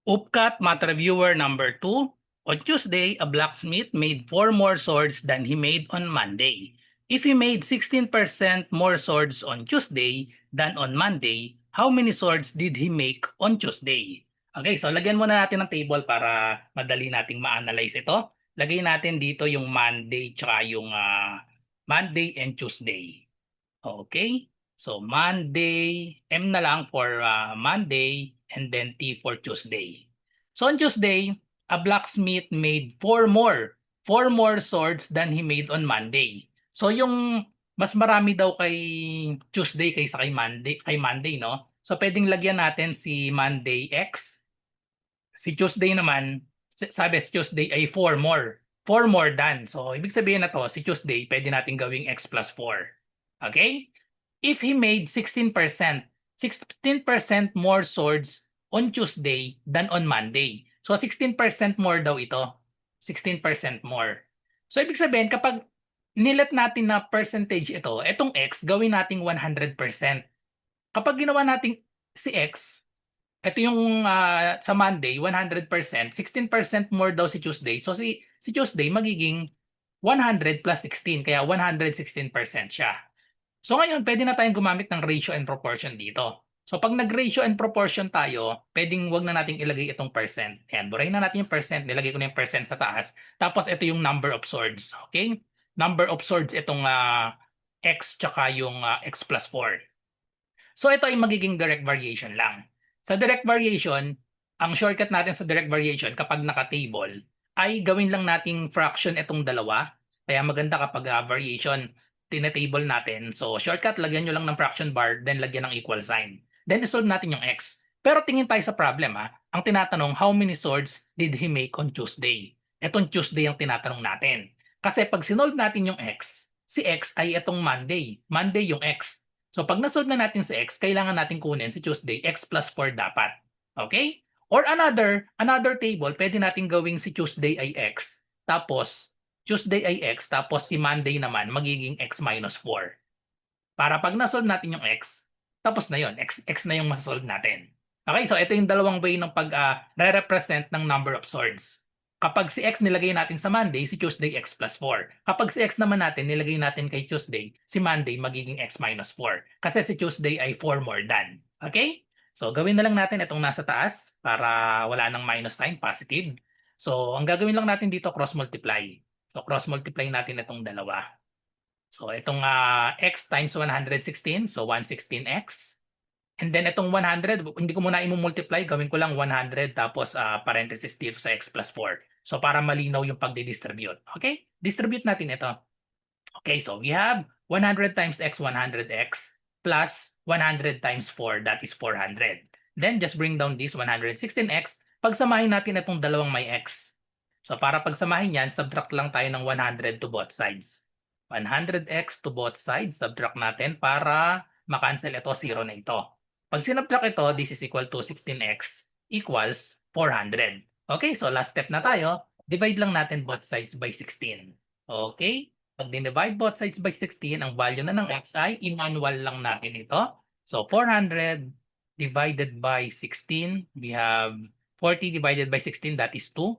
Upcat Math Reviewer number 2. On Tuesday, a blacksmith made 4 more swords than he made on Monday. If he made 16% more swords on Tuesday than on Monday, how many swords did he make on Tuesday? Okay, so lagyan muna natin ng table para madali nating ma-analyze ito. Lagay natin dito yung Monday tsaka yung Monday and Tuesday. Okay? So Monday, M na lang for Monday and then T for Tuesday. So on Tuesday, a blacksmith made four more swords than he made on Monday. So yung mas marami daw kay Tuesday kaysa kay Monday, no? So pwedeng lagyan natin si Monday X. Si Tuesday naman, sabi si Tuesday ay four more. Four more than. So ibig sabihin na to, si Tuesday pwede natin gawing X plus 4. Okay? If he made 16% more swords on Tuesday than on Monday. So 16% more daw ito. 16% more. So ibig sabihin kapag nilet natin na percentage ito, itong X gawin nating 100%. Kapag ginawa nating si X, ito yung sa Monday 100%, 16% more daw si Tuesday. So si Tuesday magiging 100 plus 16 kaya 116% siya. So ngayon, pwede na tayong gumamit ng ratio and proportion dito. So pag nag-ratio and proportion tayo, pwedeng wag na nating ilagay itong percent. Ayan, burahin na natin yung percent. Nilagay ko na yung percent sa taas. Tapos ito yung number of swords. Okay? Number of swords itong x tsaka yung x plus 4. So ito ay magiging direct variation lang. Sa direct variation, ang shortcut natin sa direct variation kapag naka-table ay gawin lang nating fraction itong dalawa. Kaya maganda kapag variation tinetable natin. So shortcut, lagyan nyo lang ng fraction bar, then lagyan ng equal sign. Then isolve natin yung x. Pero tingin tayo sa problem ha. Ang tinatanong, how many swords did he make on Tuesday? Etong Tuesday ang tinatanong natin. Kasi pag sinolve natin yung x, si x ay itong Monday. Monday yung x. So pag nasolve na natin si x, kailangan natin kunin si Tuesday, x plus 4 dapat. Okay? Or another table, pwede natin gawing si Tuesday ay x, tapos Tuesday ay x, tapos si Monday naman magiging x minus 4. Para pag nasolve natin yung x, tapos na yon, x na yung masasolve natin. Okay, so ito yung dalawang way ng pag-represent ng number of swords. Kapag si x nilagay natin sa Monday, si Tuesday x plus 4. Kapag si x naman natin nilagay natin kay Tuesday, si Monday magiging x minus 4. Kasi si Tuesday ay 4 more than. Okay? So gawin na lang natin itong nasa taas para wala nang minus sign, positive. So ang gagawin lang natin dito, cross multiply. So cross multiply natin itong dalawa. So itong x times 116, so 116x. And then itong 100, hindi ko muna i-multiply, gawin ko lang 100 tapos parenthesis dito sa x plus 4. So para malinaw yung pagdi-distribute. Okay? Distribute natin ito. Okay, so we have 100 times x, 100x plus 100 times 4, that is 400. Then just bring down this 116x. Pagsamahin natin itong dalawang may x. So para pagsamahin yan, subtract lang tayo ng 100 to both sides. 100x to both sides, subtract natin para makancel ito, 0 na ito. Pag sinubtract ito, this is equal to 16x equals 400. Okay, so last step na tayo. Divide lang natin both sides by 16. Okay? Pag dinivide both sides by 16, ang value na ng x ay i-manual lang natin ito. So 400 divided by 16, we have 40 divided by 16, that is 2.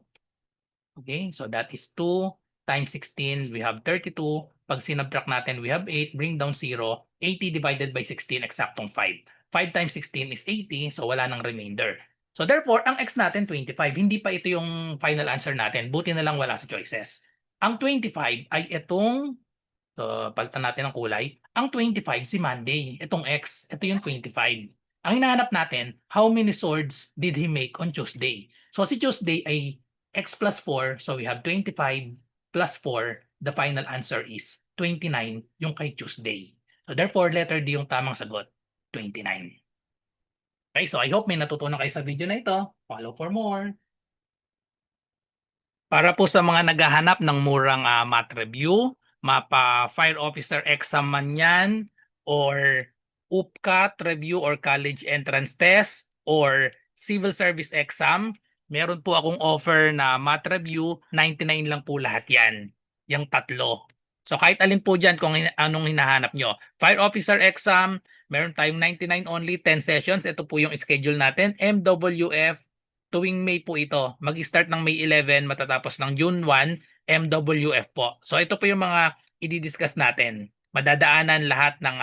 Okay, so that is 2 times 16, we have 32. Pag sinubtract natin, we have 8, bring down 0. 80 divided by 16, eksaktong 5. 5 times 16 is 80, so wala nang remainder. So therefore, ang x natin 25. Hindi pa ito yung final answer natin. Buti na lang wala sa choices. Ang 25 ay itong, so palitan natin ang kulay. Ang 25 si Monday, itong x, ito yung 25. Ang hinahanap natin, how many swords did he make on Tuesday? So si Tuesday ay x plus 4, so we have 25 plus 4, the final answer is 29 yung kay Tuesday. So therefore, letter D yung tamang sagot, 29. Okay, so I hope may natutunan kayo sa video na ito. Follow for more. Para po sa mga naghahanap ng murang math review, mapa fire officer exam man yan, or UPCAT review or college entrance test, or civil service exam, meron po akong offer na math review, 99 lang po lahat yan. Yung tatlo. So kahit alin po dyan kung anong hinahanap nyo. Fire officer exam, meron tayong 99 only, 10 sessions. Ito po yung schedule natin. MWF, tuwing May po ito. Mag-start ng May 11, matatapos ng June 1, MWF po. So ito po yung mga i-discuss natin. Madadaanan lahat ng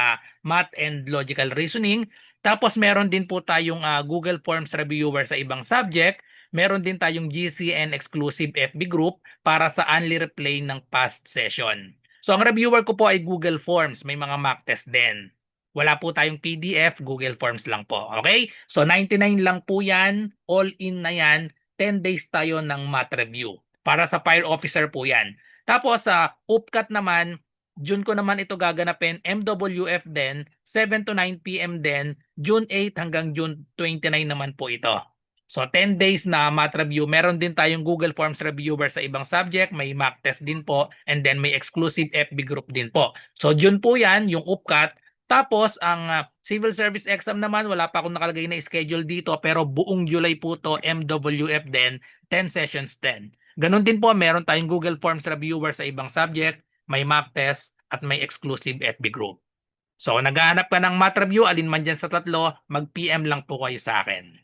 math and logical reasoning. Tapos meron din po tayong Google Forms reviewer sa ibang subject. Meron din tayong GCN exclusive FB group para sa only replay ng past session. So ang reviewer ko po ay Google Forms. May mga mock test din. Wala po tayong PDF, Google Forms lang po. Okay? So 99 lang po yan. All in na yan. 10 days tayo ng math review. Para sa fire officer po yan. Tapos sa UPCAT naman, June ko naman ito gaganapin. MWF din. 7 to 9 p.m. din. June 8 hanggang June 29 naman po ito. So 10 days na math review. Meron din tayong Google Forms reviewer sa ibang subject. May mock test din po. And then may exclusive FB group din po. So June po yan, yung UPCAT. Tapos ang civil service exam naman, wala pa akong nakalagay na schedule dito, pero buong July po to, MWF din, 10 sessions din. Ganon din po, meron tayong Google Forms reviewer sa ibang subject, may mock test, at may exclusive FB group. So naghahanap ka ng math review, alin man dyan sa tatlo, mag-PM lang po kayo sa akin.